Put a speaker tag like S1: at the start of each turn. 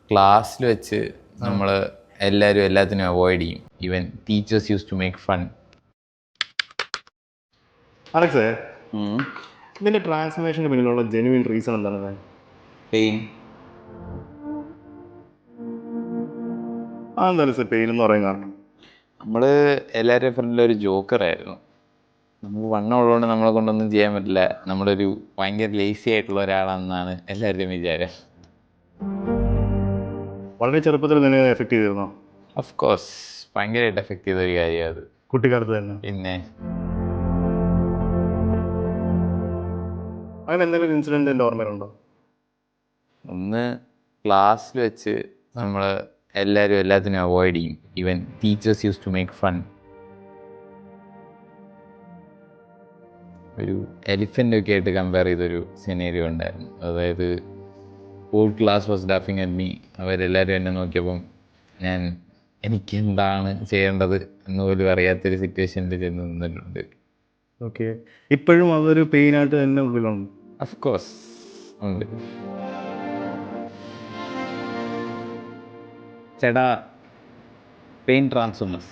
S1: ക്ലാസ്സിൽ വെച്ച് നമ്മൾ എല്ലാവരും എല്ലാത്തിനും അവോയ്ഡ് ചെയ്യും. Even teachers use to make fun.
S2: അലക്സേ, ഇതിന്റെ ട്രാൻസ്ഫോർമേഷന് പിന്നിലുള്ള ജെന്യുവിൻ റീസൺ എന്താണ്?
S1: പെയിൻ.
S2: അതെന്തായാലും സാർ പെയിൻ എന്ന് പറയാൻ കാരണം
S1: നമ്മൾ എല്ലാവരുടെയും ഫ്രണ്ടിലൊരു ജോക്കറായിരുന്നു. നമുക്ക് വണ്ണമുള്ളതുകൊണ്ട് നമ്മളെ കൊണ്ടൊന്നും ചെയ്യാൻ പറ്റില്ല, നമ്മളൊരു ഭയങ്കര ലേസി ആയിട്ടുള്ള ഒരാളാണെന്നാണ് എല്ലാവരുടെയും വിചാരം.
S2: വളരെ ചെറുപ്പത്തിൽ തന്നെ എഫക്ട് ചെയ്തിരുന്നോ?
S1: ഓഫ് കോഴ്സ്, ഭയങ്കരമായിട്ട് എഫക്ട് ചെയ്ത ഒരു കാര്യമാണ് അത്.
S2: കുട്ടിക്കാലത്ത് തന്നെ?
S1: പിന്നെ
S2: അങ്ങനെ എന്തെങ്കിലും ഇൻസിഡന്റ് എൻ്റെ ഓർമ്മയിലുണ്ടോ?
S1: ഒന്ന് ക്ലാസ്സിൽ വെച്ച് നമ്മൾ എല്ലാവരും എല്ലാത്തിനും അവോയ്ഡ് ചെയ്യും. Even teachers use to make fun. ഒരു എലിഫൻ്റൊക്കെ ആയിട്ട് കമ്പയർ ചെയ്തൊരു സിനേരിയോ ഉണ്ടായിരുന്നു. അതായത് ഹോൾ ക്ലാസ് വാസ് ലാഫിങ് അറ്റ് മീ. അവരെല്ലാവരും എന്നെ നോക്കിയപ്പം എനിക്ക് എന്താണ് ചെയ്യേണ്ടത് എന്ന് പോലും അറിയാത്തൊരു സിറ്റുവേഷനിൽ ചെന്ന് നിന്നിട്ടുണ്ട്.
S2: ഓക്കെ, ഇപ്പോഴും അതൊരു പെയിനായിട്ട് തന്നെ ഉള്ളിലുണ്ട്?
S1: ഓഫ് കോഴ്സ് ഉണ്ട്.
S3: ചേട്ടാ, പെയിൻ ട്രാൻസ്ഫോമേഴ്സ്